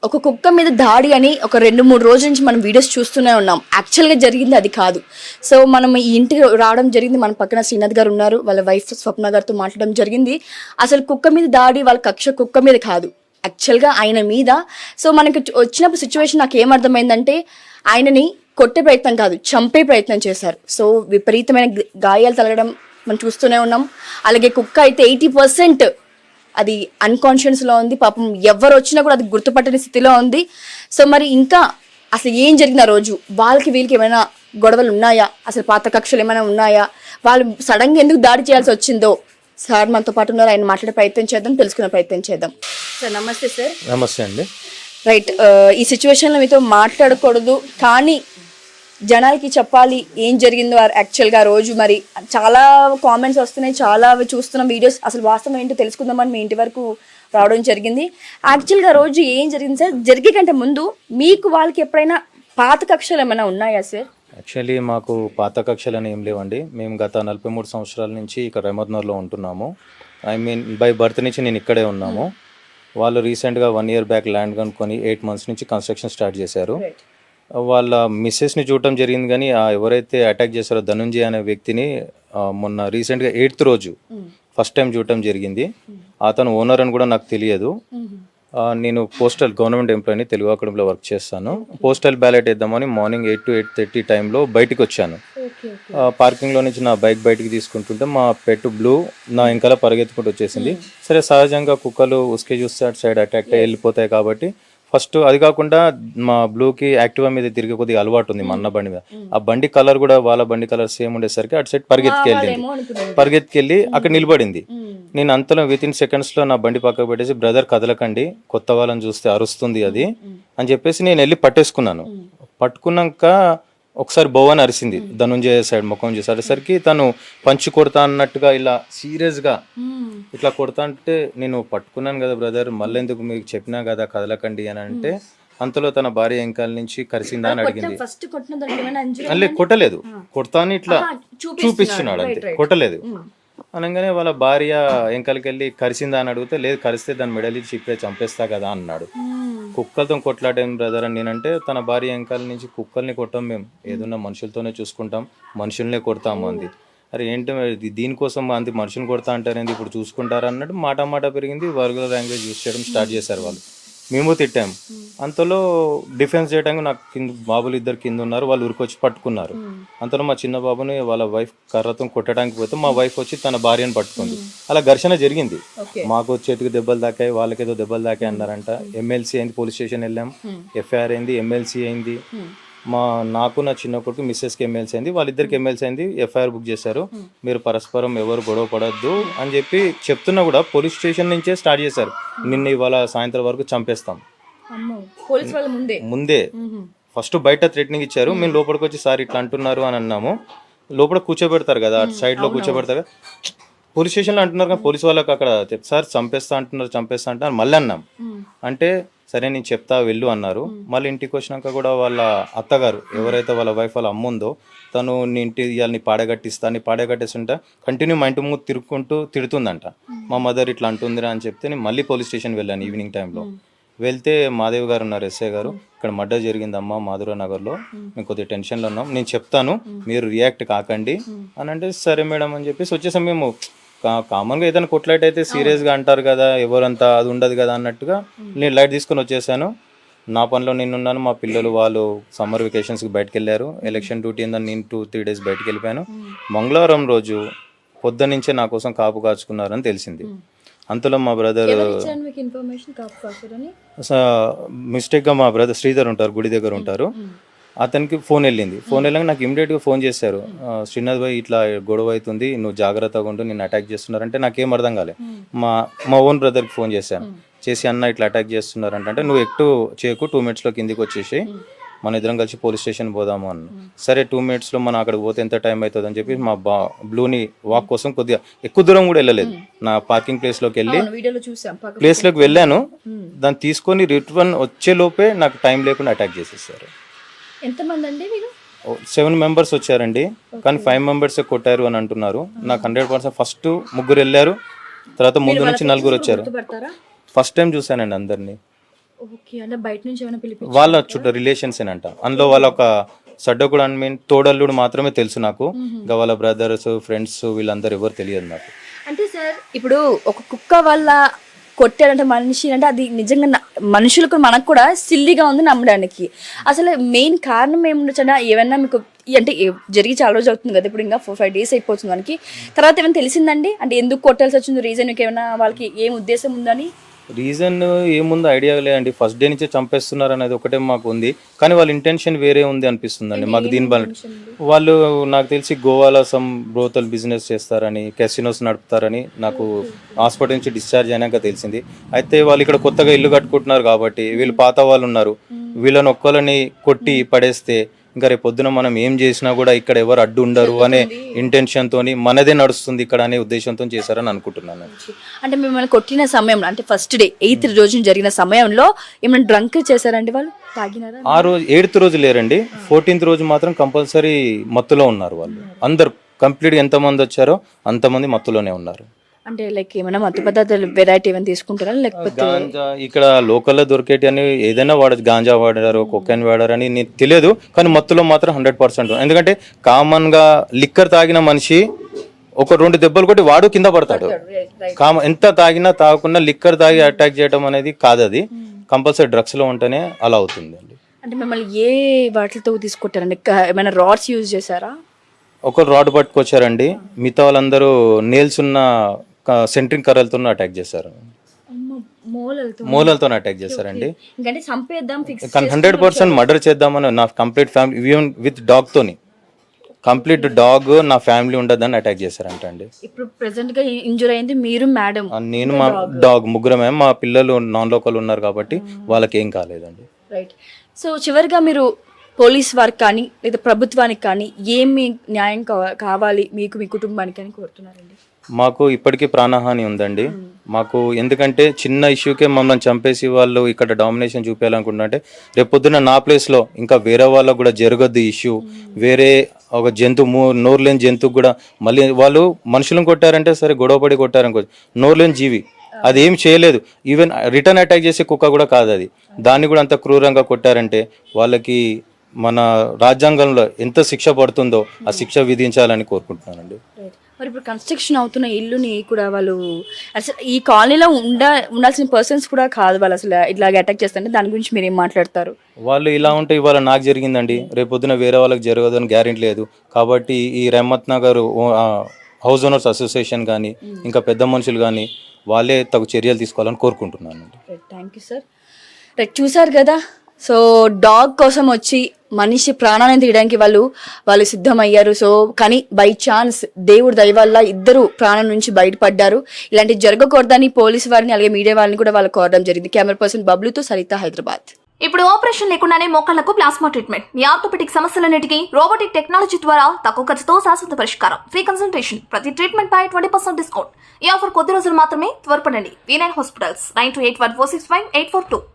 ఒక కుక్క మీద దాడి అని ఒక 2-3 రోజుల నుంచి మనం వీడియోస్ చూస్తూనే ఉన్నాం. యాక్చువల్గా జరిగింది అది కాదు. సో మనం ఈ ఇంటికి రావడం జరిగింది. మన పక్కన శ్రీనాథ్ గారు ఉన్నారు, వాళ్ళ వైఫ్ స్వప్న గారితో మాట్లాడడం జరిగింది. అసలు కుక్క మీద దాడి వాళ్ళ కక్ష కుక్క మీద కాదు, యాక్చువల్గా ఆయన మీద. సో మనకి వచ్చినప్పుడు సిచ్యువేషన్ నాకు ఏమర్థమైందంటే ఆయనని కొట్టే ప్రయత్నం కాదు, చంపే ప్రయత్నం చేశారు. సో విపరీతమైన గాయాలు తగలడం మనం చూస్తూనే ఉన్నాం. అలాగే కుక్క అయితే 80% అది అన్కాన్షియస్లో ఉంది. పాపం ఎవరు వచ్చినా కూడా అది గుర్తుపట్టని స్థితిలో ఉంది. సో మరి ఇంకా అసలు ఏం జరిగింది ఆ రోజు, వాళ్ళకి వీళ్ళకి ఏమైనా గొడవలు ఉన్నాయా, అసలు పాత కక్షలు ఏమైనా ఉన్నాయా, వాళ్ళు సడన్గా ఎందుకు దాడి చేయాల్సి వచ్చిందో సార్ మనతో పాటు ఉన్నారు, ఆయన మాట్లాడే ప్రయత్నం చేద్దాం, తెలుసుకునే ప్రయత్నం చేద్దాం. సార్ నమస్తే. సార్ నమస్తే అండి. రైట్, ఈ సిచ్యువేషన్లో మీతో మాట్లాడకూడదు కానీ జనాలకి చెప్పాలి ఏం జరిగిందో యాక్చువల్గా రోజు. మరి చాలా కామెంట్స్ వస్తున్నాయి, చాలా చూస్తున్న వీడియోస్, అసలు వాస్తవం ఏంటో తెలుసుకుందామని మీ ఇంటి వరకు రావడం జరిగింది. యాక్చువల్గా రోజు ఏం జరిగింది సార్? జరిగే కంటే ముందు మీకు వాళ్ళకి ఎప్పుడైనా పాత కక్షలు ఏమైనా ఉన్నాయా సార్? యాక్చువల్లీ మాకు పాత కక్షలు అని ఏం లేవండి. మేము గత 43 సంవత్సరాల నుంచి ఇక్కడ రెమద్నూర్లో ఉంటున్నాము. బై బర్త్ నుంచి నేను ఇక్కడే ఉన్నాము. వాళ్ళు రీసెంట్గా 1 year బ్యాక్ ల్యాండ్ కొనుక్కొని 8 months నుంచి కన్స్ట్రక్షన్ స్టార్ట్ చేశారు. వాళ్ళ మిస్సెస్ని చూడటం జరిగింది, కానీ ఎవరైతే అటాక్ చేశారో ధనుంజయ్ అనే వ్యక్తిని మొన్న రీసెంట్గా 8th రోజు ఫస్ట్ టైం చూడటం జరిగింది. అతను ఓనర్ అని కూడా నాకు తెలియదు. నేను పోస్టల్ గవర్నమెంట్ ఎంప్లాయీని, తెలుగు అకాడమీలో వర్క్ చేస్తాను. పోస్టల్ బ్యాలెట్ వేద్దామని మార్నింగ్ 8 to 8:30 టైంలో బయటికి వచ్చాను. పార్కింగ్లో నుంచి నా బైక్ బయటికి తీసుకుంటుంటే మా పెట్ బ్లూ నా వెనకాల పరిగెత్తుకుంటూ వచ్చేసింది. సరే, సహజంగా కుక్కలు ఉసుకే చూస్తే అటు సైడ్ అటాక్ అయ్యి వెళ్ళిపోతాయి కాబట్టి ఫస్ట్ అది కాకుండా మా బ్లూకి యాక్టివా మీద తిరిగే కొద్దిగా అలవాటు ఉంది, మా అన్న బండి మీద. ఆ బండి కలర్ కూడా వాళ్ళ బండి కలర్ సేమ్ ఉండేసరికి అటు సైడ్ పరిగెత్తుకెళ్ళి అక్కడ నిలబడింది. నేను అంతలో వితిన్ సెకండ్స్లో నా బండి పక్కకు పెట్టేసి, బ్రదర్ కదలకండి, కొత్త వాళ్ళని చూస్తే అరుస్తుంది అది అని చెప్పేసి నేను వెళ్ళి పట్టేసుకున్నాను. పట్టుకున్నాక ఒకసారి బోవని అరిసింది, ధనుంజయ సైడ్ ముఖం చూసి అరిసరికి తను పంచి కొడతా అన్నట్టుగా ఇలా సీరియస్గా ఇట్లా కొడతా అంటే, నేను పట్టుకున్నాను కదా బ్రదర్, మళ్ళీ ఎందుకు మీకు చెప్పినా కదా కదలకండి అని అంటే, అంతలో తన భార్య వెంకాల నుంచి కరిసిందా అని అడిగింది. అల్లే కొట్టలేదు, కొడతా అని ఇట్లా చూపిస్తున్నాడు అంతే, కొట్టలేదు. అనగానే వాళ్ళ భార్య వెంకలకి వెళ్ళి కరిసిందా అని అడిగితే, లేదు కరిస్తే దాని మెడలి ఇప్పుడే చంపేస్తా కదా అన్నాడు. కుక్కలతో కొట్లాడేం బ్రదర్ అని నేనంటే, తన భార్య వెంకాల నుంచి కుక్కల్ని కొట్టాం మేము, ఏదన్నా మనుషులతోనే చూసుకుంటాం, మనుషుల్నే కొడతాము అంది. అరే ఏంటి దీనికోసం అంది మనుషుని కొడతా అంటారేంది, ఇప్పుడు చూసుకుంటారా అన్నట్టు మాట పెరిగింది. వర్గల్ లాంగ్వేజ్ యూజ్ చేయడం స్టార్ట్ చేశారు వాళ్ళు. మేము తిట్టాం. అంతలో డిఫెన్స్ చేయడానికి నాకు బాబులు 2 కింద ఉన్నారు, వాళ్ళు ఉరికొచ్చి పట్టుకున్నారు. అంతలో మా చిన్న బాబుని వాళ్ళ వైఫ్ కర్రతో కొట్టడానికి పోతే మా వైఫ్ వచ్చి తన భార్యను పట్టుకుంది. అలా ఘర్షణ జరిగింది. మాకు చేతికి దెబ్బలు దాకాయి, వాళ్ళకేదో దెబ్బలు దాకాయి అన్నారంట. ఎమ్మెల్సీ అయింది, పోలీస్ స్టేషన్ వెళ్ళాం, ఎఫ్ఐఆర్ అయింది, ఎమ్మెల్సీ అయింది. నాకు నా చిన్న కొడుకు మిస్సెస్కి ఎమ్మెల్సీ అయింది, వాళ్ళిద్దరికి ఎమ్మెల్సీ అయింది. ఎఫ్ఐఆర్ బుక్ చేశారు. మీరు పరస్పరం ఎవరు గొడవ పడద్దు అని చెప్పి చెప్తున్నా కూడా పోలీస్ స్టేషన్ నుంచే స్టార్ట్ చేశారు. నిన్న ఇవాళ సాయంత్రం వరకు చంపేస్తాం ముందే. ఫస్ట్ బయట థ్రెటనింగ్ ఇచ్చారు, మేము లోపలికి వచ్చి సార్ ఇట్లా అంటున్నారు అని అన్నాము. లోపల కూర్చోబెడతారు కదా, అటు సైడ్లో కూర్చోబెడతారు. పోలీస్ స్టేషన్లో అంటున్నారు కానీ పోలీస్ వాళ్ళకి అక్కడ సార్ చంపేస్తా అంటున్నారు మళ్ళీ అన్నాం. అంటే సరే నేను చెప్తా వెళ్ళు అన్నారు. మళ్ళీ ఇంటికి వచ్చినాక కూడా వాళ్ళ అత్తగారు, ఎవరైతే వాళ్ళ వైఫ్ వాళ్ళ అమ్మ ఉందో, తను నీ ఇంటి ఇవాళ పాడగట్టేస్తుంటా కంటిన్యూ మా ఇంటి ముందు తిరుగుకుంటూ తిడుతుందంట. మా మదర్ ఇట్లా అంటుందిరా అని చెప్తే నేను మళ్ళీ పోలీస్ స్టేషన్ వెళ్ళాను ఈవినింగ్ టైంలో. వెళ్తే మాదేవ్ గారు ఉన్నారు, ఎస్ఐ గారు, ఇక్కడ మర్డర్ జరిగిందమ్మా మాధురా నగర్లో, మేము కొద్దిగా టెన్షన్లో ఉన్నాం, నేను చెప్తాను మీరు రియాక్ట్ కాకండి అని అంటే, సరే మేడం అని చెప్పేసి వచ్చేసాం. మేము కామన్గా ఏదైనా కొట్లాట్ అయితే సీరియస్గా అంటారు కదా, ఎవరంతా అది ఉండదు కదా అన్నట్టుగా నేను లైట్ తీసుకొని వచ్చేసాను. నా పనిలో నేనున్నాను, మా పిల్లలు వాళ్ళు సమ్మర్ వెకేషన్స్కి బయటకు వెళ్ళారు. ఎలక్షన్ డ్యూటీ ఉందని నేను 2-3 days బయటకు వెళ్ళిపోయాను. మంగళవారం రోజు పొద్దున్నుంచే నా కోసం కాపు కాచుకున్నారని తెలిసింది. అంతలో మా బ్రదర్ మిస్టేక్గా మా బ్రదర్ శ్రీధర్ ఉంటారు, గుడి దగ్గర ఉంటారు, అతనికి ఫోన్ వెళ్ళాక నాకు ఇమీడియట్గా ఫోన్ చేశారు, శ్రీనాథ్ భాయ్ ఇట్లా గొడవ అవుతుంది, నువ్వు జాగ్రత్తగా ఉండు, నేను అటాక్ చేస్తున్నారంటే నాకేం అర్థం కాలే. మా ఓన్ బ్రదర్కి ఫోన్ చేసి అన్న ఇట్లా అటాక్ చేస్తున్నారంటే, నువ్వు ఎక్కువ చేయకు, 2 minutesలో కిందికి వచ్చేసి మన ఇద్దరం కలిసి పోలీస్ స్టేషన్ పోదాము అన్న. సరే 2 minutesలో మనం అక్కడికి పోతే ఎంత టైం అవుతుంది అని చెప్పి మా బ్లూని వాక్ కోసం కొద్దిగా ఎక్కువ దూరం కూడా వెళ్ళలేదు, నా పార్కింగ్ ప్లేస్లోకి వెళ్ళాను. దాన్ని తీసుకొని రిటర్న్ వచ్చే లోపే నాకు టైం లేకుండా అటాక్ చేసేసారు. ఎంతమంది అండి మీరు? 7 members వచ్చారండి, కానీ 5 members కొట్టారు అని అంటున్నారు. నాకు 100% ఫస్ట్ 3 వెళ్ళారు, తర్వాత ముందు నుంచి 4 వచ్చారు. ఫస్ట్ టైం చూసానండి అందరినీ. ఓకే, అంటే బయట నుంచి ఏమైనా పిలిపి వాళ్ళ చుట్టూ రిలేషన్స్ ఏనంట. అందులో వాళ్ళ ఒక సడ్డకుడు అని మీన్ తోడల్లుడు మాత్రమే తెలుసు నాకు. ఇంకా వాళ్ళ బ్రదర్స్ ఫ్రెండ్స్ వీళ్ళందరూ ఎవరు తెలియదు నాకు. అంటే సార్ ఇప్పుడు ఒక కుక్క వల్ల కొట్టాడంటే మనిషి అంటే అది నిజంగా మనుషులకు మనకు కూడా సిల్లీగా ఉంది నమ్మడానికి. అసలు మెయిన్ కారణం ఏముండొచ్చు? ఏమన్నా మీకు అంటే జరిగి చాలా రోజులు అవుతుంది కదా, ఇప్పుడు ఇంకా 4-5 days అయిపోతుంది మనకి. తర్వాత ఏమైనా తెలిసిందండి అంటే ఎందుకు కొట్టాల్సి వచ్చింది, రీజన్ ఏమైనా వాళ్ళకి ఏం ఉద్దేశం ఉందని? రీజన్ ఏముందో ఐడియా లేదండి. ఫస్ట్ డే నుంచే చంపేస్తున్నారు అనేది ఒకటే మాకు ఉంది, కానీ వాళ్ళ ఇంటెన్షన్ వేరే ఉంది అనిపిస్తుందండి మాకు. దీని వల్ల వాళ్ళు నాకు తెలిసి గోవాలో సమ్ బ్రోతల్ బిజినెస్ చేస్తారని, కెసినోస్ నడుపుతారని నాకు హాస్పిటల్ నుంచి డిశ్చార్జ్ అయినాక తెలిసింది. అయితే వాళ్ళు ఇక్కడ కొత్తగా ఇల్లు కట్టుకుంటున్నారు కాబట్టి వీళ్ళు పాత వాళ్ళు ఉన్నారు, వీళ్ళని ఒక్కళ్ళని కొట్టి పడేస్తే ఇంకా రేపు పొద్దున మనం ఏం చేసినా కూడా ఇక్కడ ఎవరు అడ్డు ఉండరు అనే ఇంటెన్షన్ తోని మనదే నడుస్తుంది ఇక్కడ అనే ఉద్దేశంతో చేశారని అనుకుంటున్నాను. అంటే మిమ్మల్ని కొట్టిన సమయంలో అంటే ఫస్ట్ డే 8th రోజు జరిగిన సమయంలో ఏమైనా డ్రంక్ చేశారండి వాళ్ళు, తాగినారా? ఆ రోజు 8th రోజు లేరండి, 14th రోజు మాత్రం కంపల్సరీ మత్తులో ఉన్నారు వాళ్ళు అందరు. కంప్లీట్ ఎంతమంది వచ్చారో అంతమంది మత్తులోనే ఉన్నారు. అంటే లైక్ ఏమైనా మత్తు పదార్థాలు వెరైటీ ఏమైనా తీసుకుంటారా లేకపోతే? గాంజా ఇక్కడ లోకల్లో దొరికేటి అని ఏదైనా వాడచ్చు, గాంజా వాడారు కొకైన్ వాడారు అని నీకు తెలియదు, కానీ మత్తులో మాత్రం 100%. ఎందుకంటే కామన్ గా లిక్కర్ తాగిన మనిషి ఒక 2 దెబ్బలు కొట్టి వాడు కింద పడతాడు. ఎంత తాగినా తాగకుండా లిక్కర్ తాగి అటాక్ చేయడం అనేది కాదు, అది కంపల్సరీ డ్రగ్స్ లో ఉంటేనే అలా అవుతుంది అండి. అంటే మిమ్మల్ని ఏ వాటితో తీసుకొట్టారండి? ఏమైనా రాడ్స్ యూజ్ చేశారా? ఒక రాడ్ పట్టుకొచ్చారండి, మిగతా వాళ్ళందరూ నేల్స్ ఉన్న సెంట్రింగ్ కర్రలతో అటాక్ చేశారు, మూలలతో అటాక్ చేశారండి. ఇంకంటే చంపేద్దాం ఫిక్స్ 100% మర్డర్ చేద్దామని నా complete family even with dog తోని కంప్లీట్ డాగ్ నా ఫ్యామిలీ ఉండదని అటాక్ చేశారంట అండి. ఇప్పుడు ప్రెసెంట్ గా ఇంజూర్ అయింది మీరు, మేడం, నేను, మా డాగ్, ముగ్గురమే. మా పిల్లలు నాన్ లోకల్ ఉన్నారు కాబట్టి వాళ్ళకి ఏం కాలేదండి. రైట్. సో చివరిగా మీరు పోలీస్ వారికి కానీ లేదా ప్రభుత్వానికి కానీ ఏమి న్యాయం కావాలి మీకు, మీ కుటుంబానికి అని కోరుతున్నారండి? మాకు ఇప్పటికీ ప్రాణహాని ఉందండి మాకు. ఎందుకంటే చిన్న ఇష్యూకే మమ్మల్ని చంపేసి వాళ్ళు ఇక్కడ డామినేషన్ చూపించాలనుకుంటుంటే రేపొద్దున నా ప్లేస్లో ఇంకా వేరే వాళ్ళకు కూడా జరగద్దు ఇష్యూ. వేరే ఒక జంతువు, నోరు లేని జంతువు కూడా మళ్ళీ వాళ్ళు మనుషులను కొట్టారంటే సరే, గొడవపడి కొట్టారనుకో, నోరు లేని జీవి అది ఏం చేయలేదు. ఈవెన్ రిటర్న్ అటాక్ చేసే కుక్క కూడా కాదు అది, దాన్ని కూడా అంత క్రూరంగా కొట్టారంటే వాళ్ళకి మన రాజ్యాంగంలో ఎంత శిక్ష పడుతుందో ఆ శిక్ష విధించాలని కోరుకుంటున్నానండి. మరి ఇప్పుడు కన్స్ట్రక్షన్ అవుతున్న ఇల్లుని కూడా వాళ్ళు అసలు ఈ కాలనీలో ఉండాల్సిన పర్సన్స్ కూడా కాదు వాళ్ళు, అసలు ఇట్లాగే అటాక్ చేస్తుంటే దాని గురించి మీరు ఏం మాట్లాడతారు? వాళ్ళు ఇలా ఉంటే ఇవాళ నాకు జరిగిందండి, రేపొద్దున వేరే వాళ్ళకి జరగదని గ్యారెంటీ లేదు. కాబట్టి ఈ Rahmat Nagar house owners association కానీ ఇంకా పెద్ద మనుషులు కానీ వాళ్ళే తగు చర్యలు తీసుకోవాలని కోరుకుంటున్నాను. Thank you sir. రైట్, చూసారు కదా. సో డాగ్ కోసం వచ్చి మనిషి ప్రాణాన్ని తీయడానికి వాళ్ళు సిద్ధమయ్యారు. సో కానీ బై ఛాన్స్ దేవుడి దయ వల్ల ఇద్దరు ప్రాణం నుంచి బయటపడ్డారు. ఇలాంటివి జరగకూడదని పోలీసు వారిని అలాగే మీడియా వారిని కూడా వాళ్ళు కోరడం జరిగింది. కెమెరా పర్సన్ బబ్లుతో సరిత, హైదరాబాద్. ఇప్పుడు ఆపరేషన్ లేకుండానే మోకాళ్లకు ప్లాస్మా ట్రీట్మెంట్, మీ ఆర్థోపెటిక్ సమస్యలన్నిటికీ రోబోటిక్ టెక్నాలజీ ద్వారా తక్కువ ఖర్చుతో శాశ్వత పరిష్కారం, ఫ్రీ కన్సల్టేషన్, ప్రతి ట్రీట్మెంట్ పై 20% డిస్కౌంట్. ఈ ఆఫర్ కొద్ది రోజులు మాత్రమే, త్వరపడండి. V9 hospitals 9281465842.